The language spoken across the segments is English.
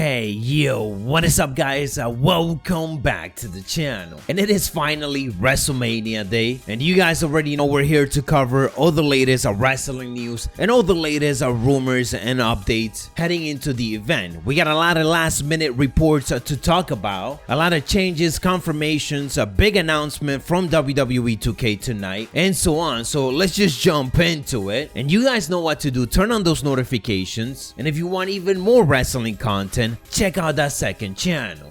Hey yo, what is up guys? Welcome back to the channel. And it is finally WrestleMania day, and you guys already know we're here to cover all the latest wrestling news and all the latest rumors and updates heading into the event. We got a lot of last minute reports to talk about, a lot of changes, confirmations, a big announcement from WWE 2K tonight, and so on. So let's just jump into it. And you guys know what to do. Turn on those notifications, and if you want even more wrestling content, check out that second channel.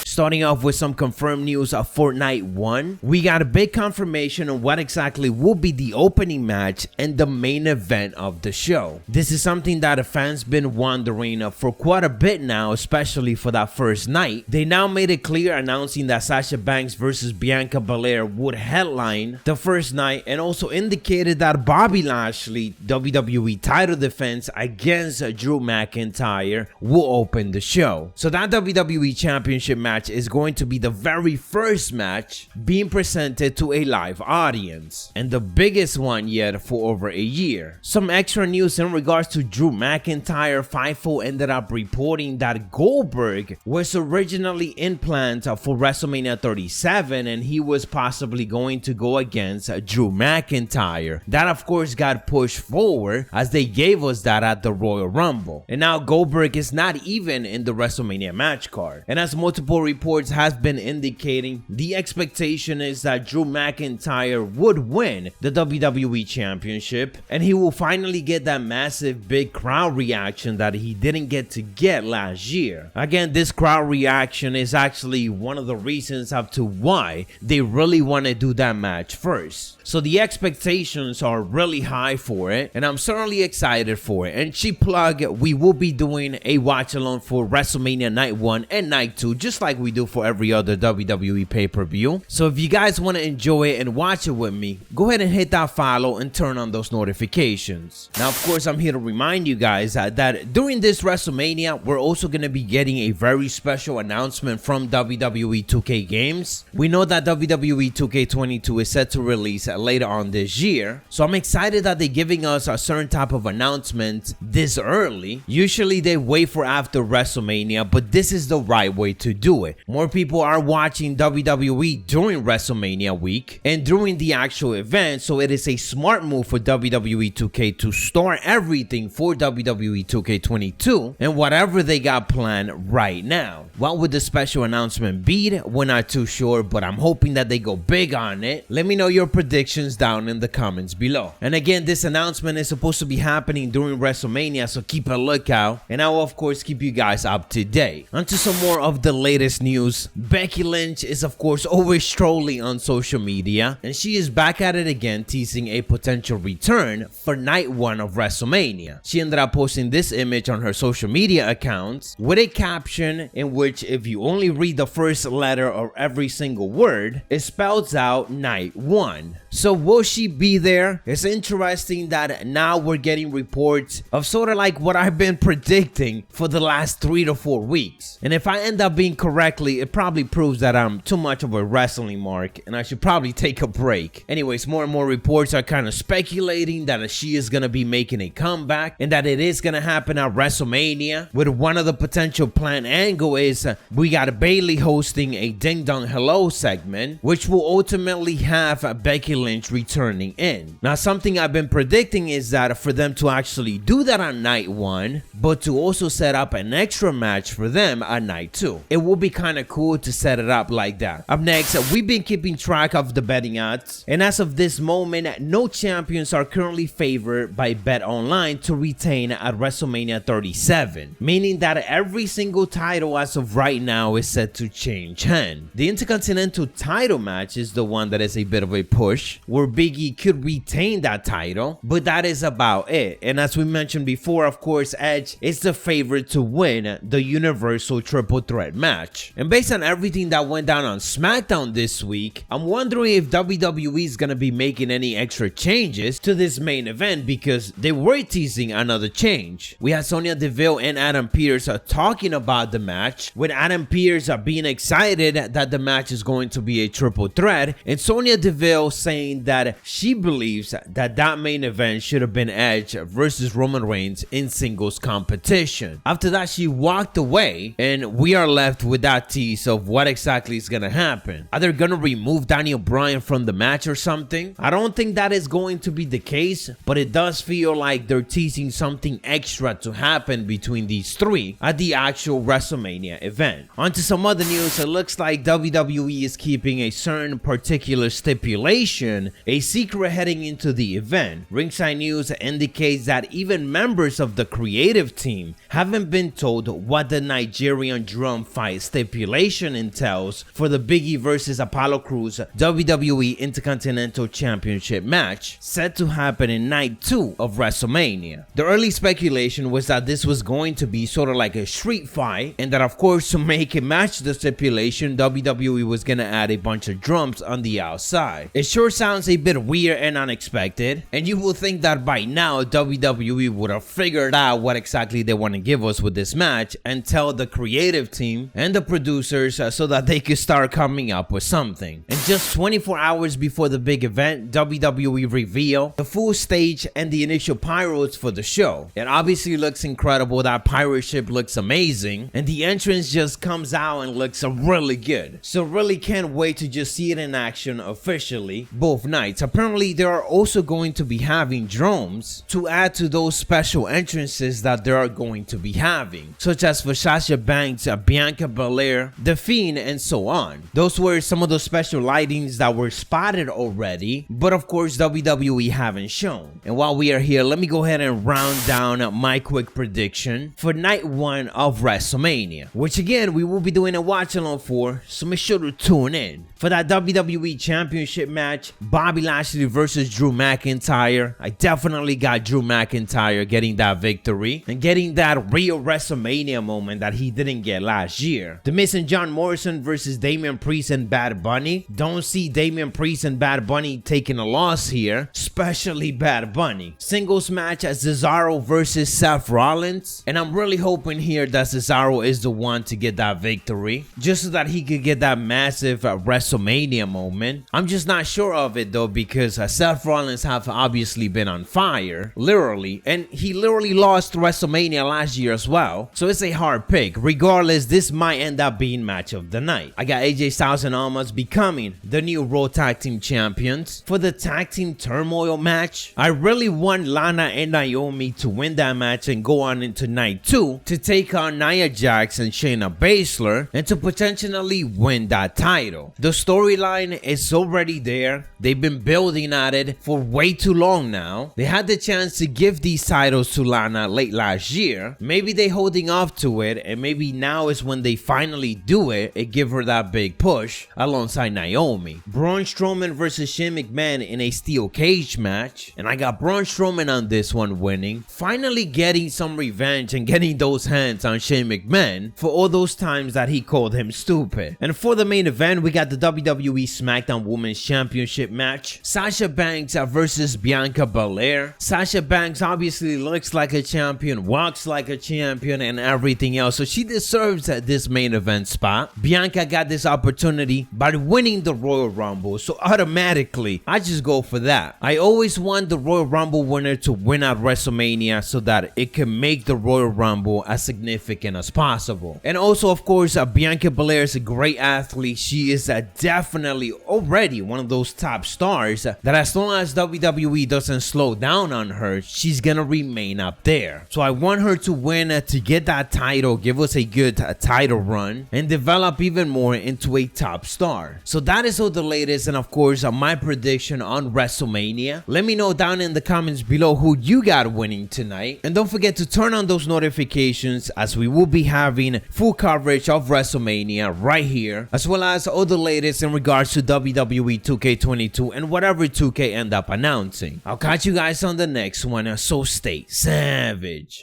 Starting off with some confirmed news for Night 1, we got a big confirmation on what exactly will be the opening match and the main event of the show. This is something that the fans been wondering for quite a bit now, especially for that first night. They now made it clear, announcing that Sasha Banks versus Bianca Belair would headline the first night, and also indicated that Bobby Lashley WWE title defense against Drew McIntyre will open the show. So that WWE Championship match is going to be the very first match being presented to a live audience, and the biggest one yet for over a year. Some extra news in regards to Drew McIntyre. FIFO ended up reporting that Goldberg was originally in plans for WrestleMania 37, and he was possibly going to go against Drew McIntyre. That of course got pushed forward, as they gave us that at the Royal Rumble, and now Goldberg is not even in the WrestleMania match card. And as multiple reports has been indicating, the expectation is that Drew McIntyre would win the WWE Championship, and he will finally get that massive big crowd reaction that he didn't get to get last year. Again, this crowd reaction is actually one of the reasons as to why they really want to do that match first. So the expectations are really high for it, and I'm certainly excited for it. And cheap plug, we will be doing a watch along for WrestleMania Night 1 and Night 2, just like we do for every other WWE pay-per-view. So if you guys want to enjoy it and watch it with me, go ahead and hit that follow and turn on those notifications. Now of course, I'm here to remind you guys that during this WrestleMania, we're also going to be getting a very special announcement from WWE 2K Games. We know that WWE 2K22 is set to release later on this year, so I'm excited that they're giving us a certain type of announcement this early. Usually they wait for after WrestleMania, but this is the right way to do it. More people are watching WWE during WrestleMania week and during the actual event, so it is a smart move for WWE 2K to start everything for WWE 2K22 and whatever they got planned right now. What would the special announcement be? We're not too sure, but I'm hoping that they go big on it. Let me know your predictions down in the comments below. And again, this announcement is supposed to be happening during WrestleMania, so keep a lookout, and I will of course keep you guys up to date. Onto some more of the latest news. Becky Lynch is of course always trolling on social media, and she is back at it again, teasing a potential return for Night 1 of WrestleMania. She ended up posting this image on her social media accounts with a caption in which, if you only read the first letter of every single word, it spells out Night 1. So will she be there? It's interesting that now we're getting reports of sort of like what I've been predicting for the last 3 to 4 weeks. And if I end up being correctly, it probably proves that I'm too much of a wrestling mark and I should probably take a break. Anyways, more and more reports are kind of speculating that she is going to be making a comeback and that it is going to happen at WrestleMania. With one of the potential planned angle is we got Bayley hosting a Ding Dong Hello segment, which will ultimately have Becky Lynch returning in. Now something I've been predicting is that for them to actually do that on Night 1, but to also set up an extra match for them on Night 2. It will be kind of cool to set it up like that. Up next, we've been keeping track of the betting odds, and as of this moment, no champions are currently favored by Bet Online to retain at WrestleMania 37, meaning that every single title as of right now is set to change hand. The Intercontinental title match is the one that is a bit of a push, where Big E could retain that title, but that is about it. And as we mentioned before, of course, Edge is the favorite to win the Universal Triple Threat match. And based on everything that went down on SmackDown this week, I'm wondering if WWE is gonna be making any extra changes to this main event, because they were teasing another change. We had Sonya Deville and Adam Pearce talking about the match, with Adam Pearce being excited that the match is going to be a triple threat, and Sonya Deville saying that she believes that main event should have been Edge versus Roman Reigns in singles competition. After that, she walked away, and we are left with that tease of what exactly is gonna happen. Are they gonna remove Daniel Bryan from the match or something? I don't think that is going to be the case, but it does feel like they're teasing something extra to happen between these three at the actual WrestleMania event. On to some other news. It looks like WWE is keeping a certain particular stipulation a secret heading into the event. Ringside News indicates that even members of the creative team haven't been told what the Nigerian drum fight stipulation entails for the Big E versus Apollo Crews WWE Intercontinental Championship match set to happen in night 2 of WrestleMania. The early speculation was that this was going to be sort of like a street fight, and that of course to make it match the stipulation, WWE was gonna add a bunch of drums on the outside. It sure sounds a bit weird and unexpected, and you will think that by now WWE would have figured out what exactly they want to give us with this match and tell the creative team and the producers so that they could start coming up with something. And just 24 hours before the big event, WWE revealed the full stage and the initial pyros for the show. It obviously looks incredible. That pirate ship looks amazing, and the entrance just comes out and looks really good. So really can't wait to just see it in action officially both nights. Apparently they are also going to be having drones to add to those special entrances that they are going to be having, such as for Sasha Banks, Bianca Belair, The Fiend, and so on. Those were some of those special lightings that were spotted already, but of course WWE haven't shown. And while we are here, let me go ahead and round down my quick prediction for night 1 of WrestleMania, which again we will be doing a watch along for, so make sure to tune in. For that WWE Championship match, Bobby Lashley versus Drew McIntyre, I definitely got Drew McIntyre getting that victory and getting that real WrestleMania moment that he didn't get last year. The Miz and John Morrison versus Damian Priest and Bad Bunny. Don't see Damian Priest and Bad Bunny taking a loss here, especially Bad Bunny. Singles match as Cesaro versus Seth Rollins, and I'm really hoping here that Cesaro is the one to get that victory, just so that he could get that massive WrestleMania moment. I'm just not sure of it though, because Seth Rollins have obviously been on fire, literally, and he literally lost WrestleMania last year as well, so it's a hard pick. Regardless, this might end up being match of the night. I got AJ Styles and Almas becoming the new Raw Tag Team Champions. For the Tag Team Turmoil match, I really want Lana and Naomi to win that match and go on into night 2 to take on Nia Jax and Shayna Baszler and to potentially win that title. The storyline is already there. They've been building at it for way too long now. They had the chance to give these titles to Lana late last year. Maybe they holding off to it, and maybe now is when they finally do it and give her that big push alongside Naomi. Braun Strowman versus Shane McMahon in a steel cage match, and I got Braun Strowman on this one winning, finally getting some revenge and getting those hands on Shane McMahon for all those times that he called him stupid. And for the main event, we got the WWE SmackDown Women's Championship match, Sasha Banks versus Bianca Belair. Sasha Banks obviously looks like a champion, walks like a champion, and everything else, so she deserves this main event spot. Bianca got this opportunity by winning the Royal Rumble, so automatically I just go for that. I always want the Royal Rumble winner to win at WrestleMania so that it can make the Royal Rumble as significant as possible. And also, of course, Bianca Belair is a great athlete. She is definitely already one of those top stars that as long as WWE doesn't slow down on her, she's gonna remain up there. So I want her to win to get that title, give us a good title run, and develop even more into a top star. So that is all the latest, and of course my prediction on WrestleMania. Let me know down in the comments below who you got winning tonight, and don't forget to turn on those notifications as we will be having full coverage of WrestleMania right here, as well as all the latest in regards to WWE 2K22 and whatever 2K end up announcing. I'll catch you guys on the next one, so stay savage.